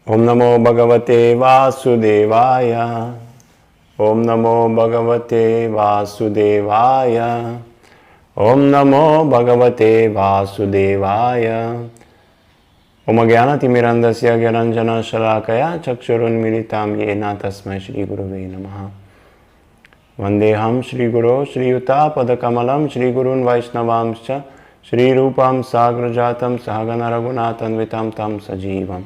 ओम नमो भगवते वासुदेवाय। ओम नमो भगवते वासुदेवाय। ओम नमो भगवते वासुदेवाय। ओम ज्ञानतिमिरन्धस्य ज्ञानाञ्जनशलाकया चक्षुरुन्मीलितं येन तस्मै श्रीगुरुवे नमः। वन्देऽहं श्रीगुरो श्रीयुतापदकमलं श्रीगुरून् वैष्णवांश्च श्रीरूपं साग्रजातं सहगण रघुनाथान्वितं तं सजीवं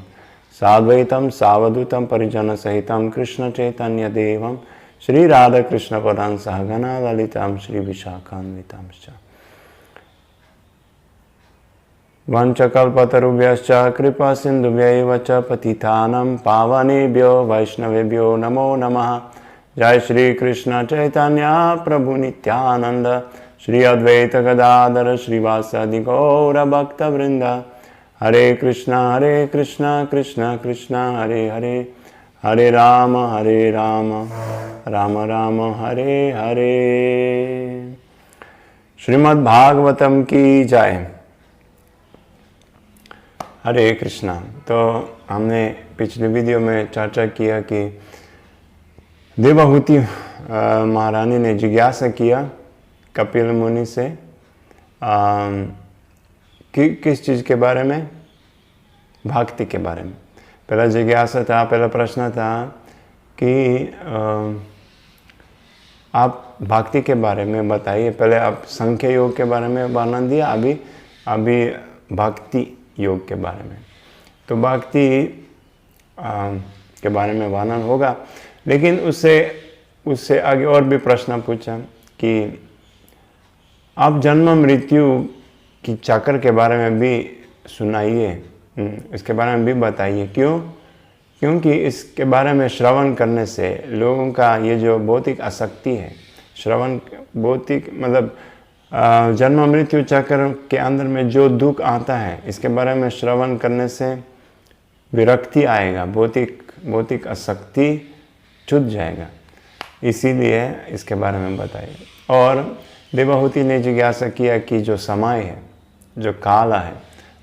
साद्वैतं सावधूतं परिजनसहितं कृष्णचैतन्यदेवं श्रीराधाकृष्णपदां सहगणा ललितां श्रीविशाखान्वितांश्च। वंशकल्पतरुभ्यश्च कृपा सिन्धुभ्यैव च पतितानां पावनेभ्यो वैष्णवेभ्यो नमो नमः। जय श्री कृष्ण चैतन्य प्रभु नित्यानंद श्री अद्वैत गदाधर श्रीवासादि गौर भक्त वृंद। हरे कृष्णा कृष्णा कृष्णा हरे हरे, हरे राम राम राम हरे हरे। श्रीमद् भागवतम की जय। हरे कृष्णा। तो हमने पिछले वीडियो में चर्चा किया कि देवहूति महारानी ने जिज्ञासा किया कपिल मुनि से किस चीज़ के बारे में? भक्ति के बारे में। पहला जिज्ञासा था, पहला प्रश्न था कि आप भक्ति के बारे में बताइए। पहले आप संख्या योग के बारे में वर्णन दिया, अभी भक्ति योग के बारे में। तो भक्ति के बारे में वर्णन होगा, लेकिन उससे आगे और भी प्रश्न पूछा कि आप जन्म मृत्यु की चक्र के बारे में भी सुनाइए, इसके बारे में भी बताइए। क्योंकि इसके बारे में श्रवण करने से लोगों का ये जो भौतिक आसक्ति है, श्रवण भौतिक मतलब जन्म मृत्यु चक्र के अंदर में जो दुख आता है, इसके बारे में श्रवण करने से विरक्ति आएगा, भौतिक आसक्ति छूट जाएगा। इसीलिए इसके बारे में बताइए। और देवहूति ने जिज्ञासा किया कि जो समय है, जो काल है,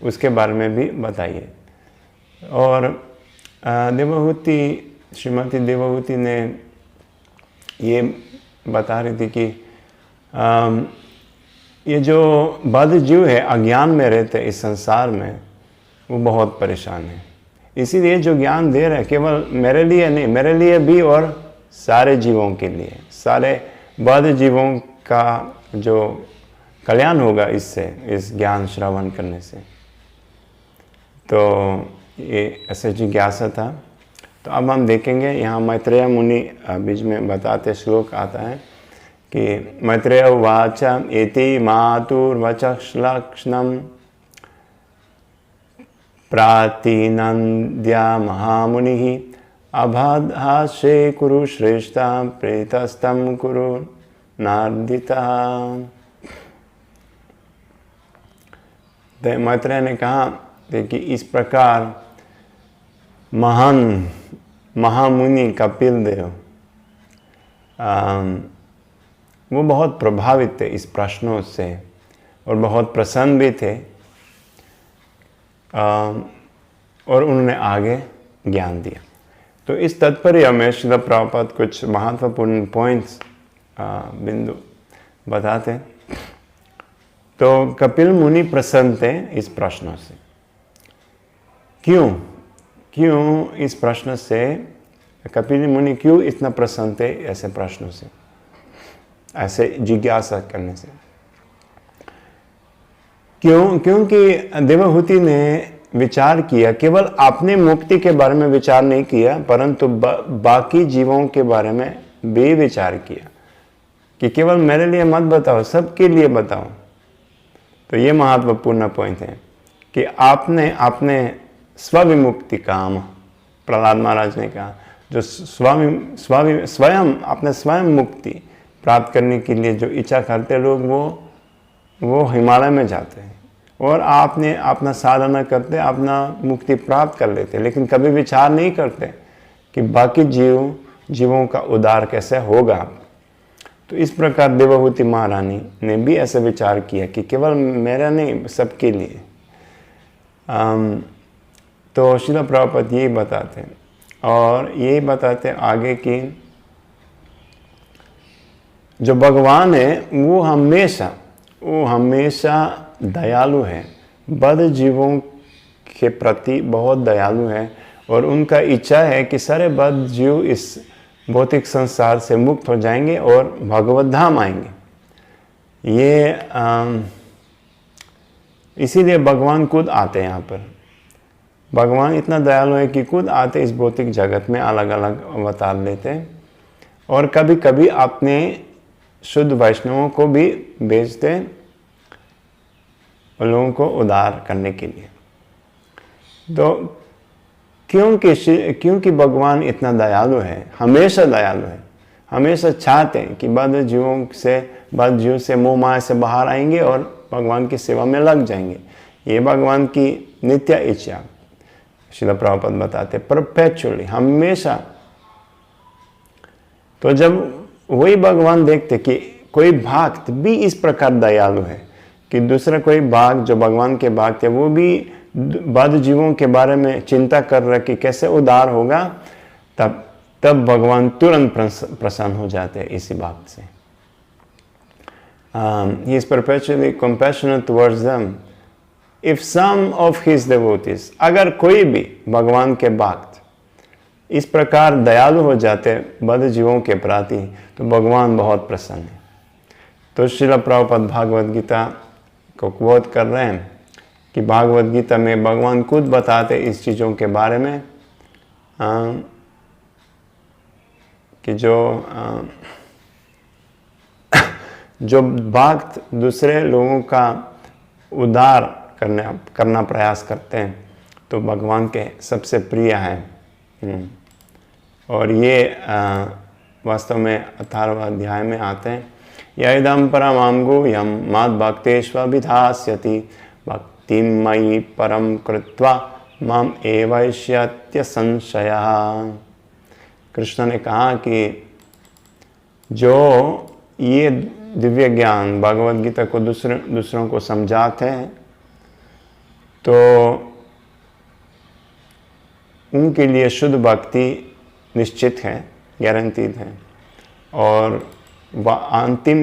उसके बारे में भी बताइए। और श्रीमती देवहूति ने ये बता रही थी कि ये जो बद्ध जीव है, अज्ञान में रहते इस संसार में, वो बहुत परेशान है। इसीलिए जो ज्ञान दे रहे हैं केवल मेरे लिए नहीं, मेरे लिए भी और सारे जीवों के लिए, सारे बद्ध जीवों का जो कल्याण होगा इससे, इस ज्ञान श्रवण करने से। तो ये ऐसे जिज्ञासा था। तो अब हम देखेंगे, यहाँ मैत्रेय मुनि बीच में बताते श्लोक आता है कि मैत्रेय उवाच एति मातुर्वचक्ष्लक्ष्णं प्रातिनन्द्या महामुनिः अभाषे कुरु श्रेष्ठा प्रेतस्तं कुरु नार्दितः। मैत्रेय ने कहा कि इस प्रकार महान महामुनि कपिल देव वो बहुत प्रभावित थे इस प्रश्नों से और बहुत प्रसन्न भी थे, और उन्होंने आगे ज्ञान दिया। तो इस तात्पर्य में श्रील प्रभुपाद कुछ महत्वपूर्ण पॉइंट्स बिंदु बताते। तो कपिल मुनि प्रसन्न थे इस प्रश्नों से। क्यों इस प्रश्न से कपिल मुनि क्यों इतना प्रसन्न थे ऐसे प्रश्नों से, ऐसे जिज्ञासा करने से? क्योंकि देवहूति ने विचार किया, केवल अपने मुक्ति के बारे में विचार नहीं किया, परंतु बाकी जीवों के बारे में भी विचार किया कि केवल मेरे लिए मत बताओ, सबके लिए बताओ। तो ये महत्वपूर्ण पॉइंट है कि आपने अपने स्वविमुक्ति काम, प्रहलाद महाराज ने कहा, जो स्वयं अपने स्वयं मुक्ति प्राप्त करने के लिए जो इच्छा करते लोग, वो हिमालय में जाते हैं और आपने अपना साधना करते अपना मुक्ति प्राप्त कर लेते, लेकिन कभी विचार नहीं करते कि बाकी जीवों का उद्धार कैसे होगा। तो इस प्रकार देवहूति महारानी ने भी ऐसा विचार किया कि केवल मेरा नहीं, सबके लिए। तो श्रील प्रभुपाद यही बताते हैं, और यही बताते हैं आगे कि जो भगवान है वो हमेशा दयालु है, बद्ध जीवों के प्रति बहुत दयालु है, और उनका इच्छा है कि सारे बद्ध जीव इस भौतिक संसार से मुक्त हो जाएंगे और भगवत धाम आएंगे। ये इसीलिए भगवान खुद आते हैं यहाँ पर। भगवान इतना दयालु है कि खुद आते इस भौतिक जगत में अलग अलग अवतार लेते हैं, और कभी कभी अपने शुद्ध वैष्णवों को भी भेजते हैं उन लोगों को उद्धार करने के लिए। तो क्योंकि भगवान इतना दयालु है, हमेशा दयालु है, हमेशा चाहते हैं कि बद्ध जीव से मोह माया से बाहर आएंगे और भगवान की सेवा में लग जाएंगे। ये भगवान की नित्य इच्छा श्रील प्रभुपाद बताते परपेचुअली, हमेशा। तो जब वही भगवान देखते कि कोई भक्त भी इस प्रकार दयालु है कि दूसरा कोई भक्त जो भगवान के भक्त है वो भी बद्ध जीवों के बारे में चिंता कर रहा कि कैसे उद्धार होगा, तब भगवान तुरंत प्रसन्न हो जाते हैं इसी भक्त से। He is perpetually compassionate towards them. If some of his devotees, अगर कोई भी भगवान के भक्त इस प्रकार दयालु हो जाते बद्ध जीवों के प्रति, तो भगवान बहुत प्रसन्न है। तो श्रील प्रभुपाद भागवत गीता को क्वोट कर रहे हैं कि भागवत गीता में भगवान खुद बताते इस चीज़ों के बारे में कि जो भक्त दूसरे लोगों का उद्धार करना प्रयास करते हैं तो भगवान के सबसे प्रिय हैं। और ये वास्तव में 18वें अध्याय में आते हैं। यदम परमं गुह्यं मद् भक्तेष्वभिधास्यति भक्तिं मयि परम कृत्वा माम एवैष्यत्य संशयः। कृष्ण ने कहा कि जो ये दिव्य ज्ञान भगवद गीता को दूसरों को समझाते हैं तो उनके लिए शुद्ध भक्ति निश्चित है, गारंटीड है, और वह अंतिम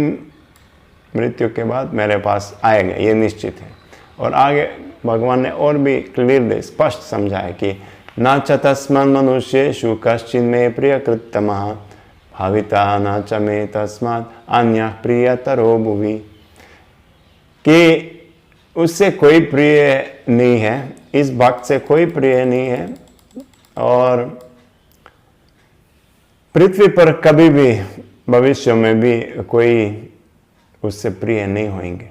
मृत्यु के बाद मेरे पास आएगा, ये निश्चित है। और आगे भगवान ने और भी क्लियर स्पष्ट समझाया कि न च तस्मान् मनुष्येषु कश्चिन् मे प्रियकृत्तमः भाविता न च मे तस्मात् अन्यः प्रियतरो भुवि, कि उससे कोई प्रिय नहीं है, इस भक्त से कोई प्रिय नहीं है, और पृथ्वी पर कभी भी भविष्य में भी कोई उससे प्रिय नहीं होंगे।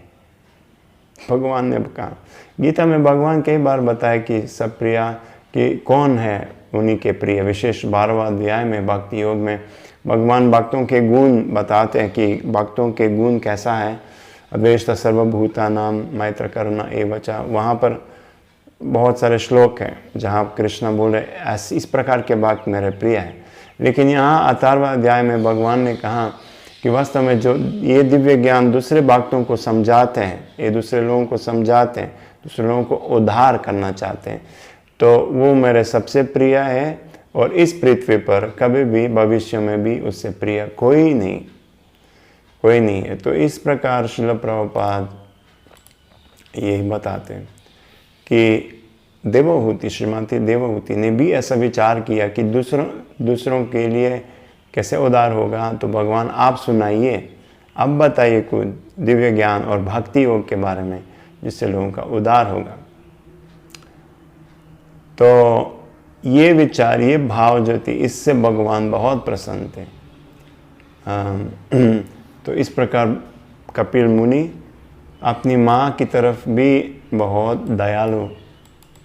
भगवान ने कहा, गीता में भगवान कई बार बताया कि सब प्रिया कि कौन है उन्हीं के प्रिय। विशेष 12वां अध्याय में भक्ति योग में भगवान भक्तों के गुण बताते हैं कि भक्तों के गुण कैसा है। अद्वेष्टा सर्वभूतानां मैत्र करुणा एवच, वहाँ पर बहुत सारे श्लोक हैं जहाँ कृष्ण बोले ऐसे इस प्रकार के भक्त मेरे प्रिय हैं। लेकिन यहाँ 18वां अध्याय में भगवान ने कहा कि वास्तव में जो ये दिव्य ज्ञान दूसरे भक्तों को समझाते हैं, ये दूसरे लोगों को समझाते हैं, दूसरे लोगों को उद्धार करना चाहते हैं, तो वो मेरे सबसे प्रिय है, और इस पृथ्वी पर कभी भी भविष्य में भी उससे प्रिय कोई नहीं है। तो इस प्रकार श्रील प्रभुपाद यही बताते हैं कि देवहूति, श्रीमती देवहूति ने भी ऐसा विचार किया कि दूसरों के लिए कैसे उद्धार होगा। तो भगवान आप सुनाइए, अब बताइए कुछ दिव्य ज्ञान और भक्ति योग के बारे में जिससे लोगों का उद्धार होगा। तो ये विचार, ये भाव जो थी, इससे भगवान बहुत प्रसन्न थे। तो इस प्रकार कपिल मुनि अपनी माँ की तरफ भी बहुत दयालु,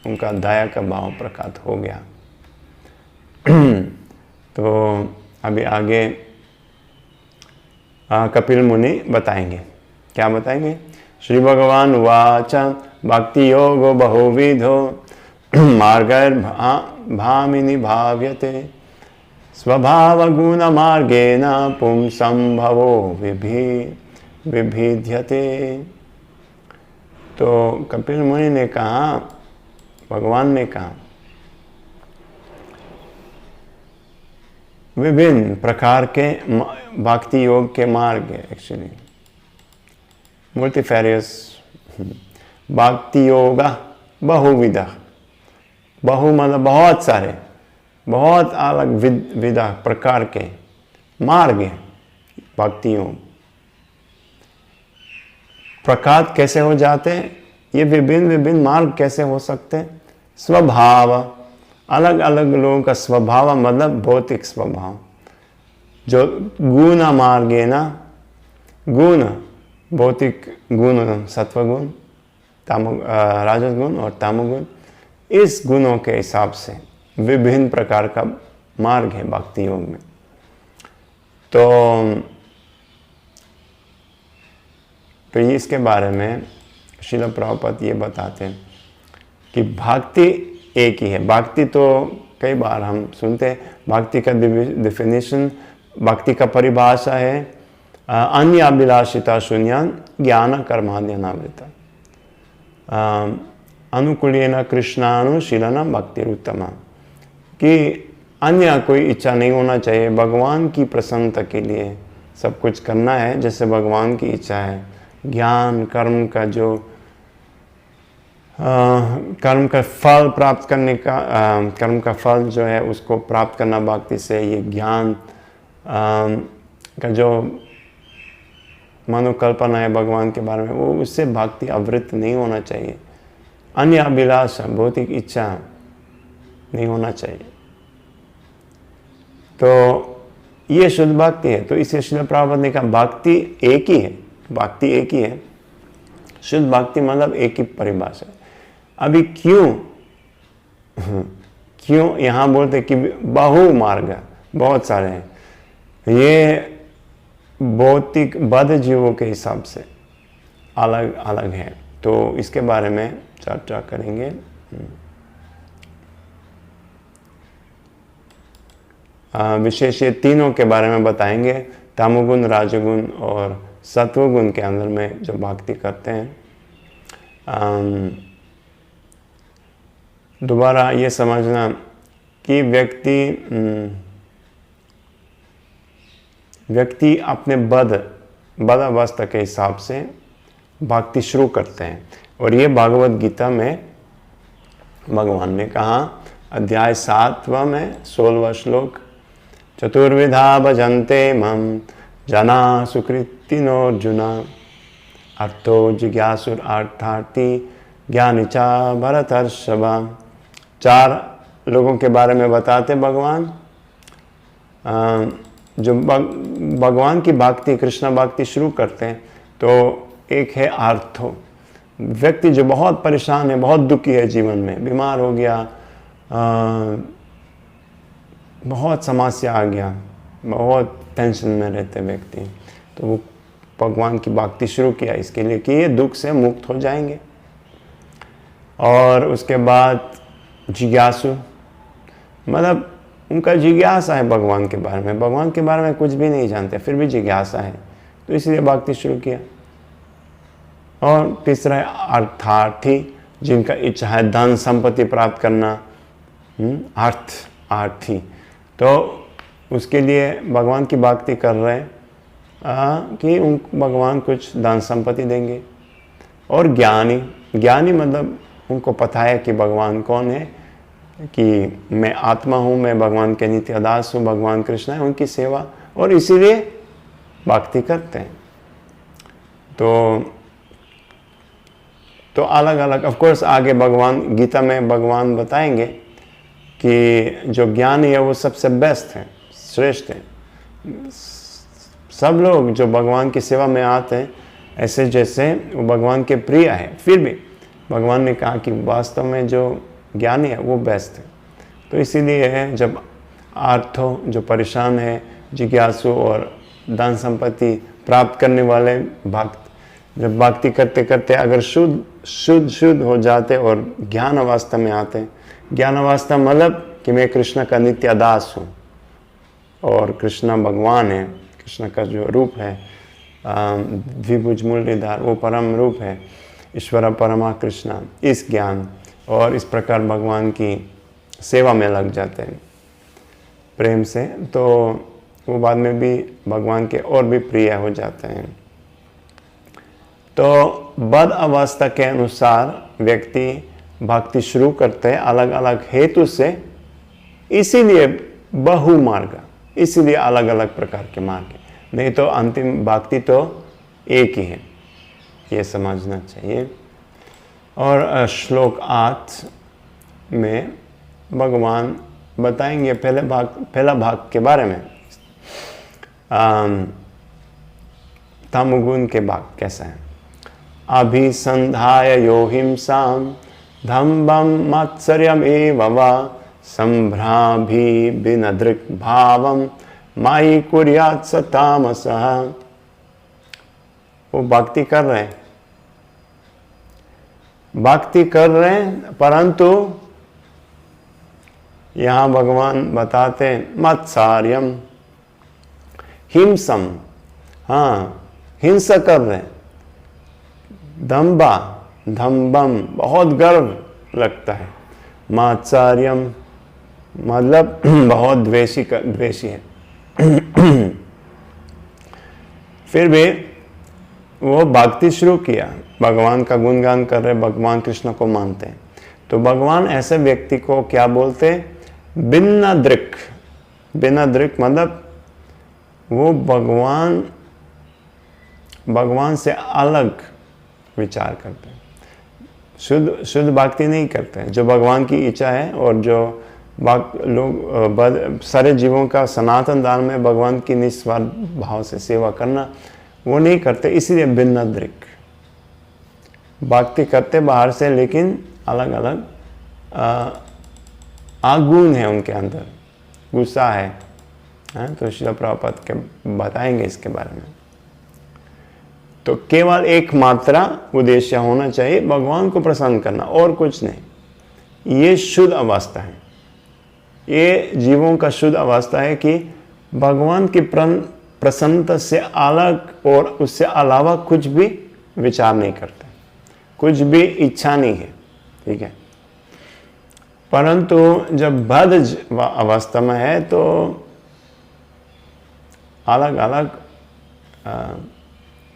उनका दया का भाव प्रकट हो गया। तो अभी आगे कपिल मुनि बताएंगे, क्या बताएंगे। श्री भगवान उवाच भक्ति योगो बहुविधो मार्गैर्भामिनि भाव्यते स्वभाव गुण मार्गेण पुंसं भवो विभिद्यते। तो कपिल मुनि ने कहा, भगवान ने कहा विभिन्न प्रकार के भक्ति योग के मार्ग है एक्चुअली, multifarious। भक्ति योग बहुविधा, बहु मतलब बहुत सारे, बहुत अलग विधा प्रकार के मार्ग है भक्ति योग। प्रकार कैसे हो जाते हैं, ये विभिन्न मार्ग कैसे हो सकते हैं? स्वभाव, अलग अलग लोगों का स्वभाव मतलब भौतिक स्वभाव। जो गुण मार्ग है ना, गुण भौतिक गुण, सत्वगुण, राजस गुण और तमोगुण, इस गुणों के हिसाब से विभिन्न प्रकार का मार्ग है भक्ति योग में। तो इसके बारे में श्रील प्रभुपाद ये बताते हैं कि भक्ति एक ही है। भक्ति तो कई बार हम सुनते हैं, भक्ति का डिफिनेशन, भक्ति का परिभाषा है अन्य अभिलाषिता शून्यान ज्ञान कर्माद्यनावृता अनुकूलेन कृष्णानुशीलनम भक्तिरुत्तमा, कि अन्य कोई इच्छा नहीं होना चाहिए, भगवान की प्रसन्नता के लिए सब कुछ करना है जैसे भगवान की इच्छा है। ज्ञान कर्म का जो कर्म का फल प्राप्त करने का, कर्म का फल जो है उसको प्राप्त करना भक्ति से, ये ज्ञान का जो मनोकल्पना है भगवान के बारे में, वो उससे भक्ति आवृत्त नहीं होना चाहिए। अन्य अभिलाषा, भौतिक इच्छा नहीं होना चाहिए। तो ये शुद्ध भक्ति है। तो इसे श्रील प्रभुपाद ने कहा भक्ति एक ही है, भक्ति एक ही है। शुद्ध भक्ति मतलब एक ही परिभाषा है। अभी क्यों यहाँ बोलते कि बहु मार्ग, बहुत सारे हैं, ये भौतिक बद्ध जीवों के हिसाब से अलग अलग है। तो इसके बारे में चर्चा करेंगे। विशेष ये तीनों के बारे में बताएंगे, तमोगुण, राजगुण और सत्वगुण के अंदर में जो भक्ति करते हैं। दोबारा ये समझना कि व्यक्ति अपने बद्ध अवस्था के हिसाब से भक्ति शुरू करते हैं। और ये भागवत गीता में भगवान ने कहा, अध्याय 7 में 16वां श्लोक, चतुर्विधा भजन्ते मम जना सुकृतिनो अर्जुना अर्थो जिज्ञासुर अर्थार्थी ज्ञानिचा भरतर्षभा। 4 लोगों के बारे में बताते भगवान, जो भगवान की भक्ति, कृष्ण भक्ति शुरू करते हैं। तो एक है आर्थो, व्यक्ति जो बहुत परेशान है, बहुत दुखी है, जीवन में बीमार हो गया, बहुत समस्या आ गया, बहुत टेंशन में रहते व्यक्ति, तो वो भगवान की भक्ति शुरू किया इसके लिए कि ये दुख से मुक्त हो जाएंगे। और उसके बाद जिज्ञासु, मतलब उनका जिज्ञासा है भगवान के बारे में, भगवान के बारे में कुछ भी नहीं जानते फिर भी जिज्ञासा है, तो इसलिए भक्ति शुरू किया। और तीसरा है अर्थार्थी, जिनका इच्छा है धन संपत्ति प्राप्त करना, अर्थार्थी, तो उसके लिए भगवान की भक्ति कर रहे हैं कि उन भगवान कुछ धन संपत्ति देंगे। और ज्ञानी मतलब उनको पता है कि भगवान कौन है, कि मैं आत्मा हूँ, मैं भगवान के नित्य दास हूँ, भगवान कृष्ण है, उनकी सेवा, और इसीलिए भक्ति करते हैं। तो अलग अलग, ऑफ कोर्स आगे भगवान गीता में भगवान बताएंगे कि जो ज्ञानी है वो सबसे बेस्ट है, श्रेष्ठ है। सब लोग जो भगवान की सेवा में आते हैं ऐसे जैसे वो भगवान के प्रिय है, फिर भी भगवान ने कहा कि वास्तव में जो ज्ञानी है वो बेस्ट है। तो इसीलिए है जब आर्थो जो परेशान है, जिज्ञासु और धन संपत्ति प्राप्त करने वाले भक्त, जब भक्ति करते करते अगर शुद्ध हो जाते और ज्ञान अवस्था में आते, ज्ञान अवस्था मतलब कि मैं कृष्ण का नित्य दास हूँ और कृष्ण भगवान है, कृष्ण का जो रूप है द्विभुज मुरलीधर, वो परम रूप है, ईश्वर परमा कृष्ण, इस ज्ञान और इस प्रकार भगवान की सेवा में लग जाते हैं। प्रेम से, तो वो बाद में भी भगवान के और भी प्रिय हो जाते हैं। तो बद्ध अवस्था के अनुसार व्यक्ति भक्ति शुरू करते हैं अलग अलग हेतु से, इसीलिए बहु मार्ग, इसीलिए अलग अलग प्रकार के मार्ग है, नहीं तो अंतिम भक्ति तो एक ही है, ये समझना चाहिए। और श्लोक 8 में भगवान बताएंगे पहला भाग के बारे में, तमोगुण के भाग कैसा है। अभिसंधाय यो हिंसाम धम्बम मात्सर्यम एव वा संभ्राभि विनदृक् भावम मायि कुर्यात् स तामसः। वो भक्ति कर रहे हैं, भक्ति कर रहे हैं, परंतु यहां भगवान बताते हैं मत्सार्यम, हिंसम, हाँ हिंसा कर रहे हैं, दम्बा, धम्बम बहुत गर्व लगता है, मात्सार्यम मतलब बहुत द्वेषी है। फिर भी वो भक्ति शुरू किया, भगवान का गुणगान कर रहे, भगवान कृष्ण को मानते हैं। तो भगवान ऐसे व्यक्ति को क्या बोलते हैं, बिना दृक्, बिना दृक् मतलब वो भगवान से अलग विचार करते हैं, शुद्ध भक्ति नहीं करते हैं। जो भगवान की इच्छा है और जो लोग सारे जीवों का सनातन दान में भगवान की निस्वार्थ भाव से सेवा करना, वो नहीं करते, इसीलिए भिन्न दृक्, भक्ति करते बाहर से लेकिन अलग अलग आगुण है उनके अंदर, गुस्सा है। तो श्रील प्रभुपाद के बताएंगे इसके बारे में। तो केवल एक मात्रा उद्देश्य होना चाहिए, भगवान को प्रसन्न करना और कुछ नहीं। ये शुद्ध अवस्था है, ये जीवों का शुद्ध अवस्था है कि भगवान की प्रसन्नता से अलग और उससे अलावा कुछ भी विचार नहीं करते, कुछ भी इच्छा नहीं है, ठीक है। परंतु जब बद्ध अवस्था में है तो अलग अलग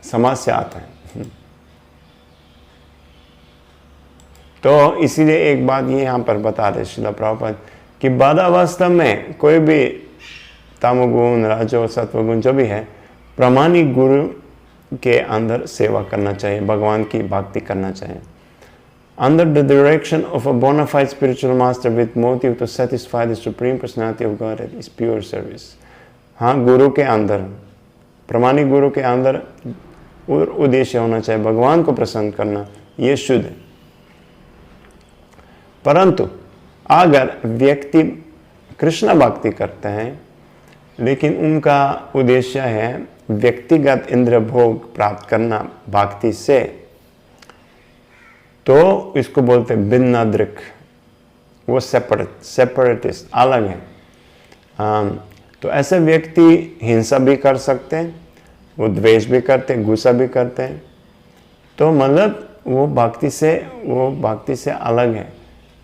समस्या आता है। तो इसीलिए एक बात ये यहाँ पर बता रहे श्रील प्रभुपाद कि बद्ध अवस्था में कोई भी तमोगुण, रजो, सत्वगुण जो भी है, प्रामाणिक गुरु के अंदर सेवा करना चाहिए, भगवान की भक्ति करना चाहिए। Under the direction of a bona fide spiritual master with motive to satisfy the supreme personality of Godhead is pure service. हाँ, गुरु के अंदर, प्रामाणिक गुरु के अंदर उद्देश्य होना चाहिए भगवान को प्रसन्न करना, ये शुद्ध है। परंतु अगर व्यक्ति कृष्ण भक्ति करते हैं लेकिन उनका उद्देश्य है व्यक्तिगत इंद्रिय भोग प्राप्त करना भक्ति से, तो इसको बोलते हैं भिन्न दृक्, वो सेपरेटिस्ट, अलग है। तो ऐसे व्यक्ति हिंसा भी कर सकते हैं, वो द्वेष भी करते हैं, गुस्सा भी करते हैं। तो मतलब वो भक्ति से अलग है।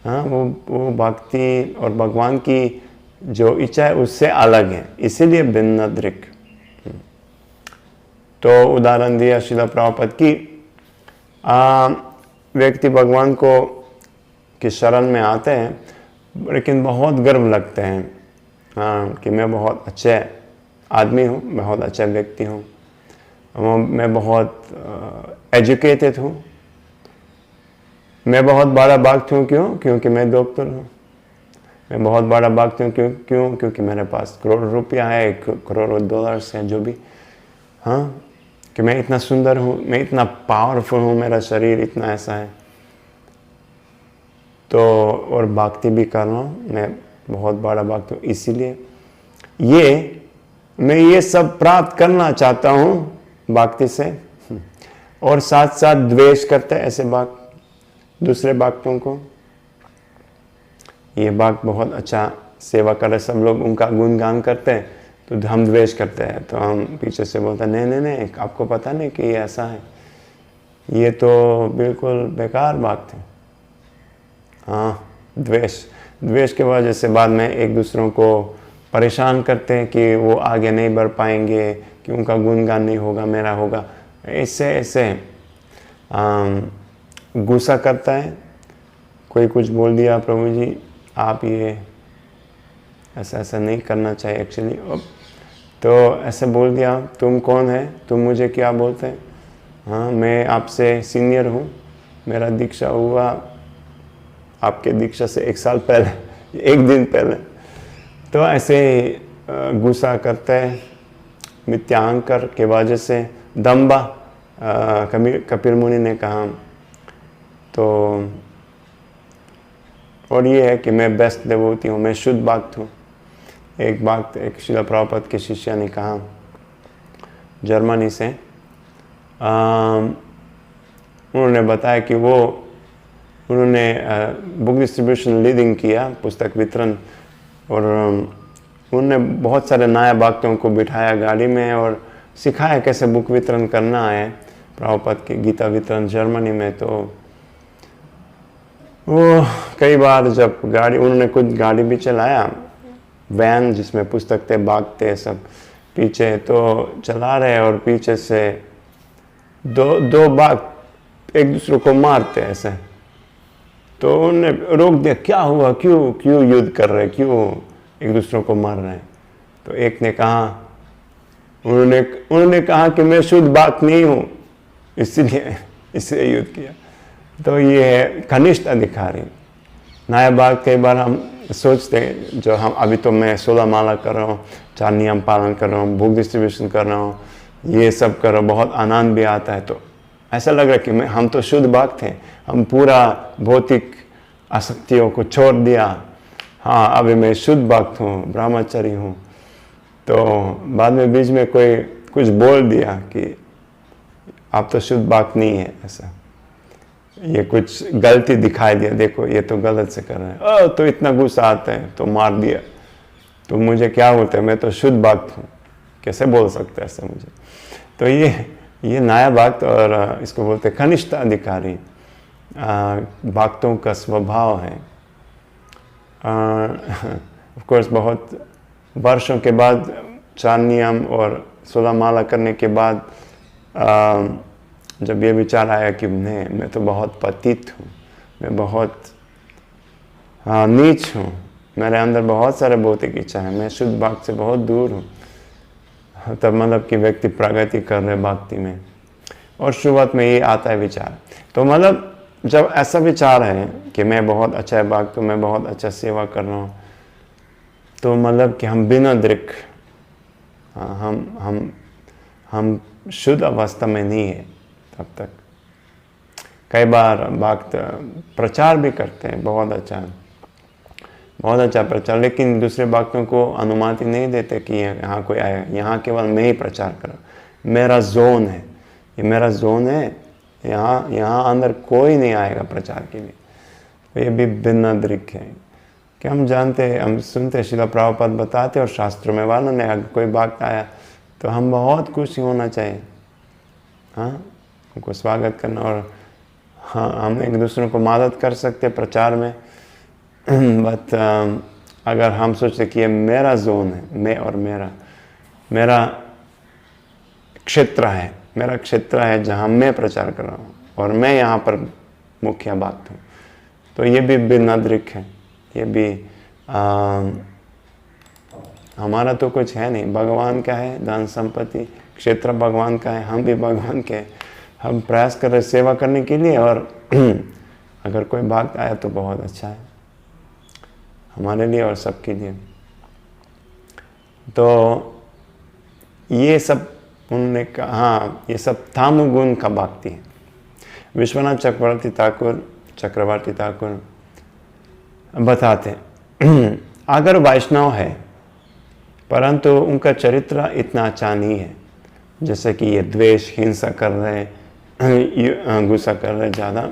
हाँ, वो भक्ति और भगवान की जो इच्छा है उससे अलग है, इसीलिए भिन्न दृक्। तो उदाहरण दिया श्रील प्रभुपाद की, व्यक्ति भगवान को की शरण में आते हैं लेकिन बहुत गर्व लगते हैं, हाँ, कि मैं बहुत अच्छे आदमी हूँ, बहुत अच्छा व्यक्ति हूँ, मैं बहुत एजुकेटेड हूँ, मैं बहुत बड़ा भक्त हूँ। क्योंकि मैं डॉक्टर हूँ। मैं बहुत बड़ा भक्त हूँ क्योंकि मेरे पास करोड़ रुपया है, करोड़ डॉलर्स हैं, जो भी, हाँ, कि मैं इतना सुंदर हूँ, मैं इतना पावरफुल हूँ, मेरा शरीर इतना ऐसा है। तो और भक्ति भी कर रहा हूँ, मैं बहुत बड़ा भक्त हूँ, इसीलिए मैं ये सब प्राप्त करना चाहता हूँ भक्ति से। और साथ साथ द्वेष करते हैं ऐसे भक्त दूसरे भक्तों को। ये भक्त बहुत अच्छा सेवा कर रहे, सब लोग उनका गुणगान करते हैं, तो हम द्वेष करते हैं। तो हम पीछे से बोलते हैं नहीं, आपको पता नहीं कि ये ऐसा है, ये तो बिल्कुल बेकार भक्त है। हाँ, द्वेष की वजह से बाद में एक दूसरों को परेशान करते हैं कि वो आगे नहीं बढ़ पाएंगे, कि उनका गुणगान नहीं होगा, मेरा होगा। ऐसे ऐसे गुस्सा करता है। कोई कुछ बोल दिया, प्रभु जी आप ये ऐसा ऐसा नहीं करना चाहिए एक्चुअली, तो ऐसे बोल दिया, तुम कौन है, तुम मुझे क्या बोलते हैं, हाँ मैं आपसे सीनियर हूँ, मेरा दीक्षा हुआ आपके दीक्षा से 1 साल पहले, 1 दिन पहले। तो ऐसे गुस्सा करते हैं, मिथ्यांकर के वजह से, दम्बा कपिल मुनि ने कहा। तो और ये है कि मैं बेस्ट देवोती हूँ, मैं शुद्ध भक्त हूँ। एक श्रील प्रभुपाद के शिष्य ने कहा जर्मनी से, उन्होंने बताया कि उन्होंने बुक डिस्ट्रीब्यूशन लीडिंग किया, पुस्तक वितरण, और उन्होंने बहुत सारे नए भक्तों को बिठाया गाड़ी में और सिखाया कैसे बुक वितरण करना है, प्रभुपाद के गीता वितरण जर्मनी में। तो वो कई बार जब उन्होंने कुछ गाड़ी भी चलाया, वैन जिसमें पुस्तक थे, बाग थे सब पीछे, तो चला रहे और पीछे से दो बाग एक दूसरे को मारते ऐसे। तो उन्होंने रोक दिया, क्या हुआ, क्यों युद्ध कर रहे, क्यों एक दूसरे को मार रहे हैं। तो एक ने कहा, उन्होंने कहा कि मैं शुद्ध बात नहीं हूँ, इसलिए युद्ध किया। तो ये है कनिष्ठ अधिकारी। नया बाग कई बार हम सोचते हैं, जो हम अभी तो मैं 16 माला कर रहा हूँ, 4 नियम पालन कर रहा हूँ, बुक डिस्ट्रीब्यूशन कर रहा हूँ, ये सब कर रहा हूँ, बहुत आनंद भी आता है। तो ऐसा लग रहा है कि हम तो शुद्ध भक्त थे, हम पूरा भौतिक आसक्तियों को छोड़ दिया, हाँ अभी मैं शुद्ध भक्त हूँ, ब्रह्मचारी हूँ। तो बाद में बीच में कोई कुछ बोल दिया कि आप तो शुद्ध भक्त नहीं है, ऐसा ये कुछ गलती दिखाई दिया, देखो ये तो गलत से कर रहे हैं, तो इतना गुस्सा आता है, तो मार दिया। तो मुझे क्या बोलते हैं, मैं तो शुद्ध भक्त हूँ, कैसे बोल सकते हैं ऐसा मुझे। तो ये नया भक्त, और इसको बोलते हैं कनिष्ठ अधिकारी। भक्तों का स्वभाव है। ऑफ कोर्स बहुत वर्षों के बाद 4 नियम और 16 माला करने के बाद जब ये विचार आया कि मैं तो बहुत पतित हूँ, मैं बहुत नीच हूँ, मेरे अंदर बहुत सारे भौतिक इच्छा है, मैं शुद्ध भक्त से बहुत दूर हूँ, तब मतलब कि व्यक्ति प्रगति कर रहे भक्ति में। और शुरुआत में ये आता है विचार। तो मतलब जब ऐसा विचार है कि मैं बहुत अच्छा भक्त हूँ, मैं बहुत अच्छा सेवा कर रहा हूँ, तो मतलब कि हम बिना दृक, हम शुद्ध अवस्था में नहीं है तब तक। कई बार भक्त प्रचार भी करते हैं, बहुत अच्छा प्रचार, लेकिन दूसरे भक्तों को अनुमति नहीं देते कि यहाँ कोई आए, यहाँ केवल मैं ही प्रचार करूँ, मेरा जोन है, ये मेरा जोन है, यहाँ अंदर कोई नहीं आएगा प्रचार के लिए। तो ये भी भिन्न दृक है कि हम जानते हैं, हम सुनते हैं, श्रील प्रभुपाद बताते और शास्त्रों में वर्णन है, अगर कोई भक्त आया तो हम बहुत खुशी होना चाहिए, हाँ उनको स्वागत करना, और हाँ हम एक दूसरे को मदद कर सकते हैं प्रचार में। बट अगर हम सोचते कि ये मेरा जोन है, मैं और मेरा क्षेत्र है जहाँ मैं प्रचार कर रहा हूँ और मैं यहाँ पर मुख्य भक्त हूँ, तो ये भी भिन्न दृक है। ये भी हमारा तो कुछ है नहीं, भगवान का है, धन संपत्ति क्षेत्र भगवान का है, हम भी भगवान के, हम प्रयास कर रहे सेवा करने के लिए। और अगर कोई भक्त आया तो बहुत अच्छा है हमारे लिए और सबके लिए। तो ये सब उन्होंने कहा, हाँ ये सब तामगुण का भक्ति है। विश्वनाथ चक्रवर्ती ठाकुर बताते अगर वैष्णव है परंतु तो उनका चरित्र इतना अच्छा नहीं है, जैसे कि ये द्वेष, हिंसा कर रहे, गुस्सा कर रहे ज़्यादा,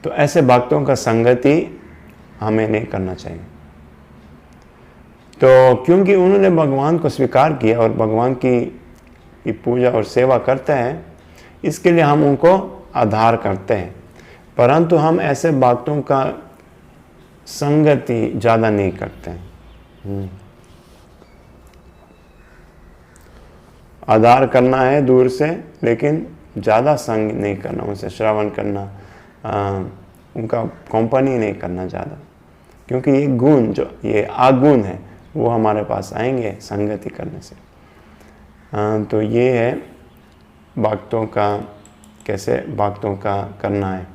तो ऐसे भक्तों का संगति हमें नहीं करना चाहिए। तो क्योंकि उन्होंने भगवान को स्वीकार किया और भगवान की पूजा और सेवा करते हैं, इसके लिए हम उनको आधार करते हैं। परंतु हम ऐसे भक्तों का संगति ज़्यादा नहीं करते हैं। आधार करना है दूर से, लेकिन ज़्यादा संग नहीं करना, उनसे श्रवण करना, उनका कंपनी नहीं करना ज़्यादा, क्योंकि ये गुण जो ये आगुण है वो हमारे पास आएंगे संगति करने से। तो ये है भक्तों का, कैसे भक्तों का करना है,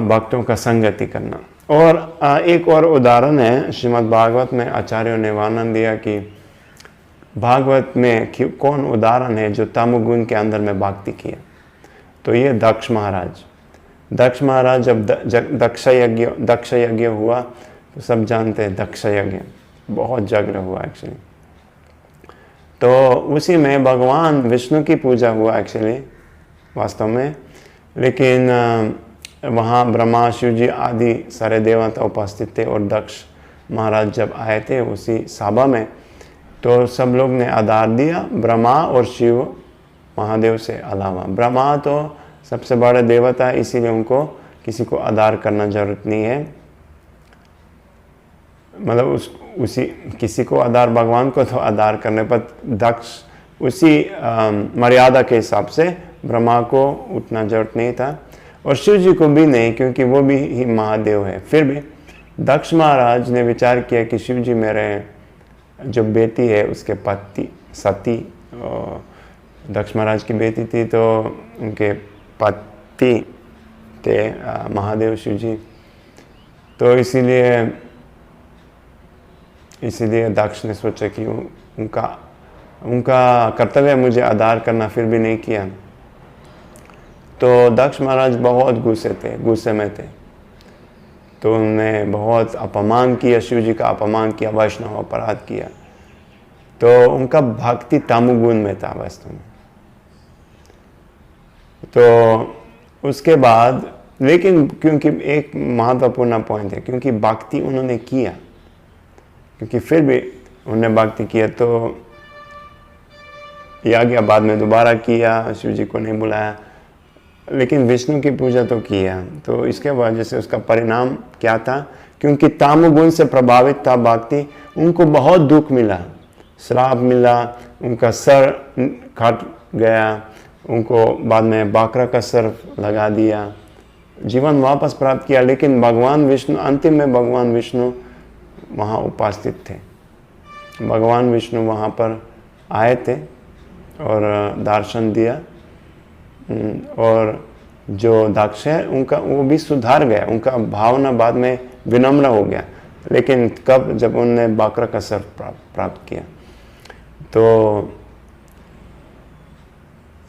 भक्तों का संगति करना। और एक और उदाहरण है श्रीमद् भागवत में, आचार्यों ने वर्णन दिया कि भागवत में कौन उदाहरण है जो तमोगुण के अंदर में भक्ति किया। तो ये दक्ष महाराज जब दक्ष यज्ञ हुआ, तो सब जानते हैं दक्ष यज्ञ बहुत यज्ञ हुआ एक्चुअली। तो उसी में भगवान विष्णु की पूजा हुआ एक्चुअली वास्तव में, लेकिन वहाँ ब्रह्मा शिव जी आदि सारे देवता उपस्थित थे, और दक्ष महाराज जब आए थे उसी सभा में, तो सब लोग ने आधार दिया ब्रह्मा और शिव महादेव से अलावा। ब्रह्मा तो सबसे बड़े देवता है, इसीलिए उनको किसी को आधार करना जरूरत नहीं है, मतलब उसी किसी को आधार, भगवान को तो आधार करने पर दक्ष उसी मर्यादा के हिसाब से ब्रह्मा को उतना जरूरत नहीं था, और शिव जी को भी नहीं, क्योंकि वो भी ही महादेव है। फिर भी दक्ष महाराज ने विचार किया कि शिव जी मेरे जो बेटी है उसके पति सती, दक्ष महाराज की बेटी थी, तो उनके पति थे महादेव शिव जी। तो इसीलिए दक्ष ने सोचा कि उनका कर्तव्य मुझे आधार करना, फिर भी नहीं किया। तो दक्ष महाराज बहुत गुस्से में थे, तो उन्होंने बहुत अपमान किया, शिव जी का अपमान किया, वैष्णव अपराध किया। तो उनका भक्ति तमोगुण में था वास्तव में। तो उसके बाद, लेकिन क्योंकि एक महत्वपूर्ण पॉइंट है, क्योंकि भक्ति उन्होंने किया, क्योंकि फिर भी उन्होंने भक्ति किया, तो यज्ञ बाद में दोबारा किया, शिव जी को नहीं बुलाया, लेकिन विष्णु की पूजा तो किया। तो इसके वजह से उसका परिणाम क्या था, क्योंकि तमोगुण से प्रभावित था भक्ति, उनको बहुत दुख मिला, श्राप मिला, उनका सर कट गया, उनको बाद में बाकरा का सर लगा दिया, जीवन वापस प्राप्त किया। लेकिन भगवान विष्णु, अंतिम में भगवान विष्णु वहाँ उपस्थित थे, भगवान विष्णु वहाँ पर आए थे और दर्शन दिया, और जो दक्ष है उनका वो भी सुधार गया, उनका भावना बाद में विनम्र हो गया। लेकिन कब, जब उन्होंने बाकरा का सर प्राप्त किया। तो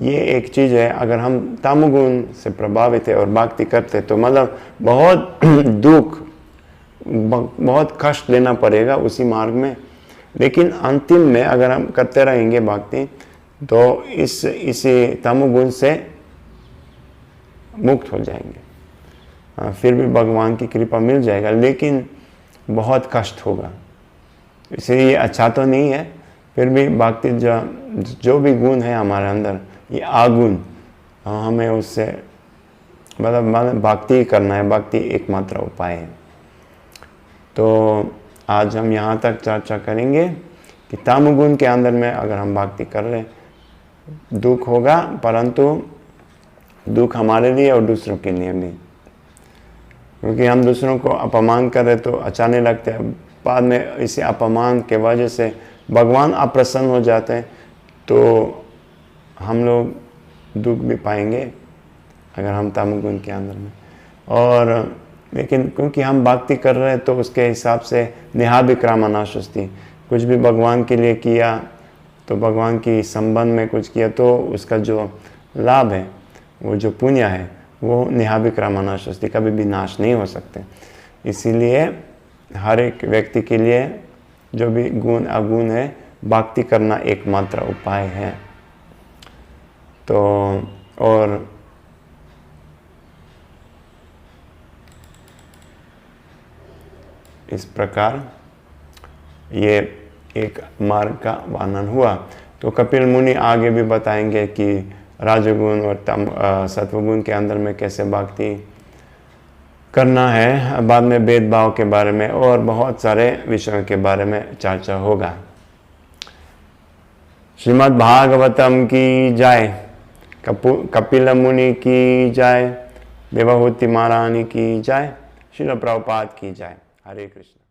ये एक चीज़ है, अगर हम तमोगुण से प्रभावित है और भक्ति करते, तो मतलब बहुत दुख, बहुत कष्ट लेना पड़ेगा उसी मार्ग में। लेकिन अंतिम में अगर हम करते रहेंगे भक्ति, तो इसी तमोगुण से मुक्त हो जाएंगे, फिर भी भगवान की कृपा मिल जाएगा, लेकिन बहुत कष्ट होगा। इसलिए ये अच्छा तो नहीं है, फिर भी भक्ति जो भी गुण है हमारे अंदर, ये आगुण, हमें उससे मतलब भक्ति करना है, भक्ति एकमात्र उपाय है। तो आज हम यहाँ तक चर्चा करेंगे कि तमोगुण के अंदर में अगर हम भक्ति कर रहे, दुख होगा, परंतु दुख हमारे लिए और दूसरों के लिए भी, क्योंकि हम दूसरों को अपमान कर रहे तो अच्छा नहीं लगता है, बाद में इसी अपमान के वजह से भगवान अप्रसन्न हो जाते हैं, तो हम लोग दुख भी पाएंगे अगर हम तमोगुण के अंदर में। और लेकिन क्योंकि हम भक्ति कर रहे हैं, तो उसके हिसाब से निहाभिक्रामनाशस्ति, कुछ भी भगवान के लिए किया, तो भगवान की संबंध में कुछ किया, तो उसका जो लाभ है, वो जो पुण्य है, वो निहाभिक्रामनाशस्ति, कभी भी नाश नहीं हो सकते। इसीलिए हर एक व्यक्ति के लिए जो भी गुण अवगुण है, भक्ति करना एकमात्र उपाय है। तो और इस प्रकार ये एक मार्ग का वर्णन हुआ। तो कपिल मुनि आगे भी बताएंगे कि राजगुण और सत्वगुण के अंदर में कैसे भक्ति करना है। बाद में भेदभाव के बारे में और बहुत सारे विषयों के बारे में चर्चा होगा। श्रीमद् भागवतम की जय, कपिल मुनि की जय, देवहूति महारानी की जय, श्रील प्रभुपाद की जय। हरे कृष्ण।